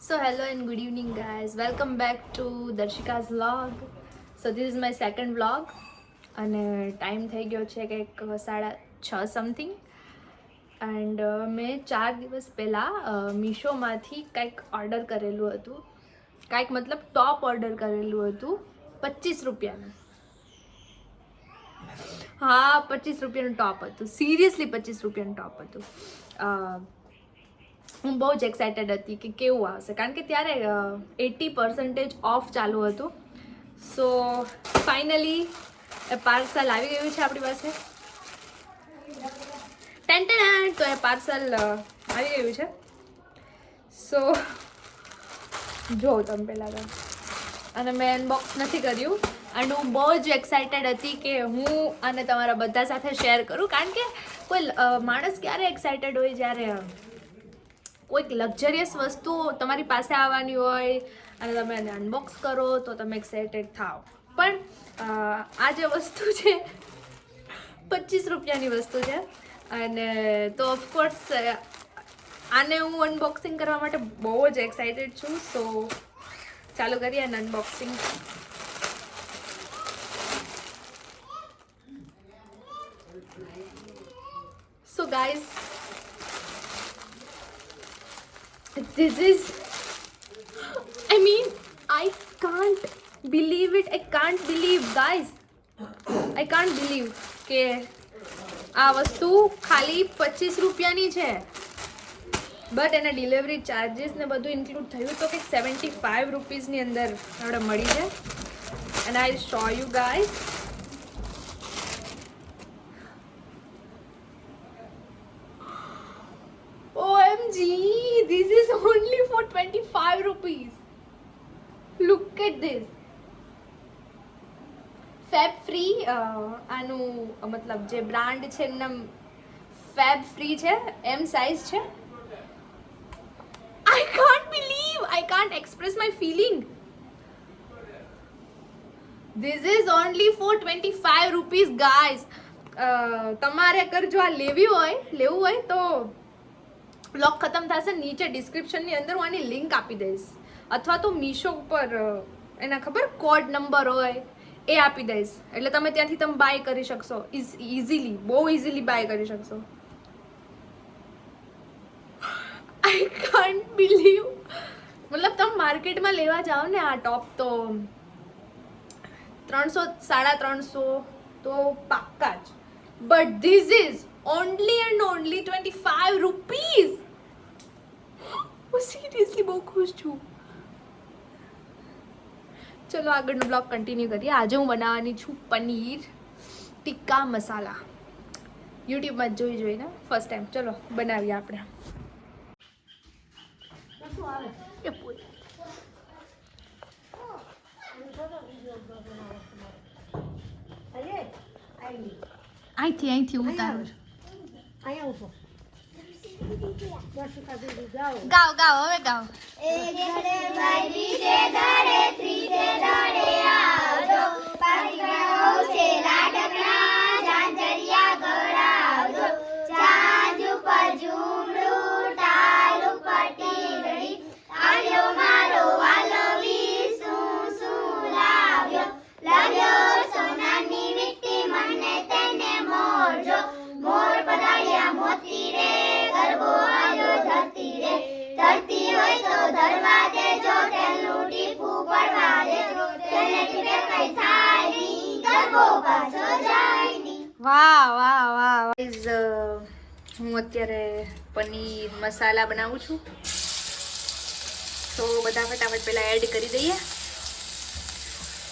So hello and good evening guys. Welcome back to Darshika's vlog. So this is my second vlog અને time થઈ ગયો છે કંઈક 6:30 something and મેં 4 દિવસ પહેલાં મીશોમાંથી કંઈક ઓર્ડર કરેલું હતું. કંઈક મતલબ ટોપ ઓર્ડર કરેલું હતું 25 રૂપિયાનું. હા 25 રૂપિયાનું ટોપ હતું. સિરિયસલી 25 રૂપિયાનું ટોપ હતું. હું બહુ જ એક્સાઇટેડ હતી કે કેવું આવશે, કારણ કે ત્યારે 80% ઓફ ચાલુ હતું. સો ફાઇનલી એ પાર્સલ આવી ગયું છે આપણી પાસે. તો એ પાર્સલ આવી ગયું છે. સો જો તમે પહેલાં તો, અને મેં અનબોક્સ નથી કર્યું અને હું બહુ જ એક્સાઇટેડ હતી કે હું અને તમારા બધા સાથે શેર કરું, કારણ કે કોઈ માણસ ક્યારે એક્સાઇટેડ હોય જ્યારે કોઈક લક્ઝરિયસ વસ્તુ તમારી પાસે આવવાની હોય અને તમે એને અનબોક્સ કરો તો તમે એક્સાઇટેડ થાઓ. પણ આ જે વસ્તુ છે 25 રૂપિયાની વસ્તુ છે અને તો ઓફકોર્સ આને હું અનબોક્સિંગ કરવા માટે બહુ જ એક્સાઇટેડ છું. સો ચાલુ કરીએ અને unboxing. So guys, this is, I mean, I can't believe it. I can't believe, guys. I can't believe કે આ વસ્તુ ખાલી 25 રૂપિયાની છે, બટ એના ડિલિવરી ચાર્જીસ ને બધું ઇન્ક્લુડ થયું તો કંઈક 75 રૂપીસની અંદર આપણે મળી છે. And I show you guys. OMG, this is only for 25 rupees. Look at this. Fab free, આનું મતલબ જે બ્રાન્ડ છે એનું ફેબ ફ્રી છે, એમ સાઇઝ છે. I can't believe, I can't express my feeling. This is only for 25 rupees, guys. તમારે અગર જો આ લેવું હોય તો બ્લોગ ખતમ થશે, નીચે ડિસ્ક્રિપ્શનની અંદર હું આની લિંક આપી દઈશ, અથવા તો મીશો ઉપર એના ખબર કોડ નંબર હોય એ આપી દઈશ, એટલે તમે ત્યાંથી તમે બાય કરી શકશો ઇઝીલી, બહુ ઇઝીલી બાય કરી શકશો. I can't believe. મતલબ તમે માર્કેટમાં લેવા જાઓ ને આ ટોપ તો 300-350 તો પાક્કા જ, but this is only and only 25 rupees. હું સિરિયસલી બહુ ખુશ છું. ચલો આગળનો બ્લોગ કન્ટિન્યુ કરીએ. આજે હું બનાવવાની છું પનીર ટિક્કા મસાલા. યુટ્યુબમાં જોઈને ફર્સ્ટ ટાઈમ. ચલો બનાવીએ આપણે. અહીંથી ઉતારું. ગાઓ હવે ગાઓ. વાહ. હું અત્યારે પનીર મસાલા બનાવું છું, તો બધા ફટાફટ પહેલા એડ કરી દઈએ.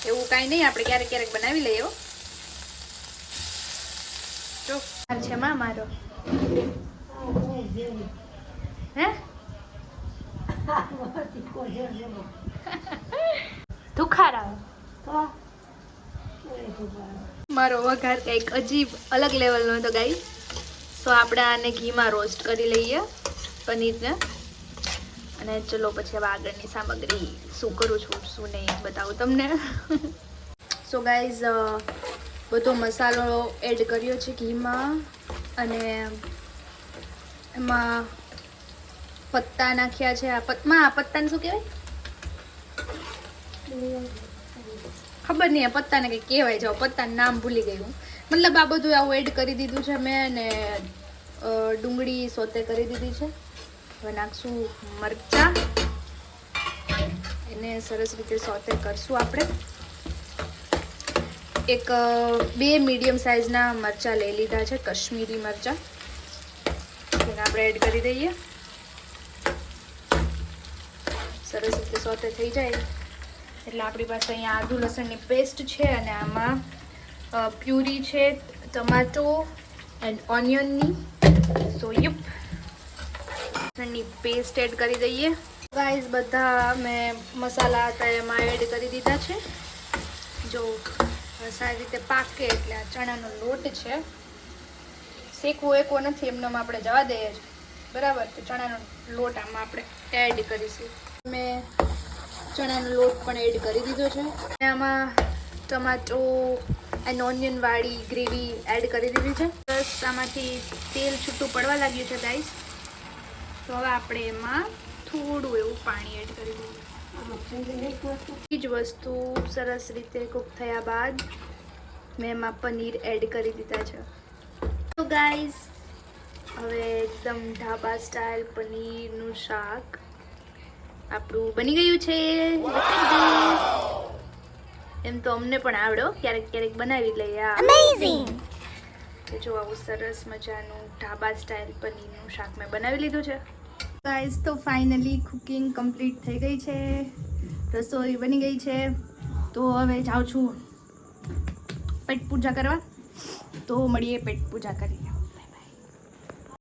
એવું કાંઈ નહીં, આપણે ક્યારેક બનાવી લઈએ. જો છે મારો હે દુખાર મારો વઘાર કંઈક અજીબ અલગ લેવલનો હતો ગાઈસ. તો આપણે આને ઘીમાં રોસ્ટ કરી લઈએ પનીરને, અને ચલો પછી હવે આગળની સામગ્રી શું કરું છું શું નહીં બતાવું તમને. સો ગાઈઝ, બધો મસાલો એડ કર્યો છે ઘીમાં, અને એમાં પત્તા નાખ્યા છે. આ પત્તાને શું કહેવાય ખબર નહીં. આ પત્તાને કંઈ કહેવાય છે, પત્તાનું નામ ભૂલી ગઈ હું. મતલબ આ બધું આવું એડ કરી દીધું છે મેં, ને ડુંગળી સોતે કરી દીધી છે. હવે નાખશું મરચા, એને સરસ રીતે સોતે કરશું આપણે. એક 2 મીડિયમ સાઇઝના મરચાં લઈ લીધા છે, કશ્મીરી મરચાં, એને આપણે એડ કરી દઈએ. સરસ રીતે સોતે થઈ જાય એટલે આપણી પાસે અહીંયા આદુ લસણની પેસ્ટ છે, અને આમાં પ્યુરી છે ટમાટો એન્ડ ઓનિયનની. સો યુપ, લસણની પેસ્ટ એડ કરી દઈએ. ગાઈઝ બધા મેં મસાલા હતા એમાં એડ કરી દીધા છે. જો સારી રીતે પાકે એટલે આ ચણાનો લોટ છે, શેકવો એકવો નથી, એમને આપણે જવા દઈએ છીએ, બરાબર. તો ચણાનો લોટ આમાં આપણે એડ કરીશું. મેં ચણાનો લોટ પણ એડ કરી દીધો છે. આમાં ટમાટો એન્ડ ઓનિયન વાળી ગ્રેવી એડ કરી દીધી છે. બસ આમાંથી તેલ છૂટું પડવા લાગ્યું છે ગાઈસ. તો હવે આપણે એમાં થોડું એવું પાણી એડ કરી દઈએ. બધી જ વસ્તુ સરસ રીતે કૂક થયા બાદ મેં એમાં પનીર એડ કરી દીધા છે. તો ગાઈસ હવે એકદમ ઢાબા સ્ટાઇલ પનીરનું શાક આપણું બની ગયું છે. એમ તો અમને પણ આવડો, ક્યારેક ક્યારેક બનાવી લઈએ. અમેઝિંગ. તો જો આવું સરસ મજાનું ઢાબા સ્ટાઇલ પનીરનું શાક મેં બનાવી લીધું છે. ગાઈસ તો ફાઇનલી કુકિંગ કમ્પ્લીટ થઈ ગઈ છે, રસોઈ બની ગઈ છે. તો હવે જાઉં છું પેટ પૂજા કરવા. તો મળીએ પેટ પૂજા કરીએ.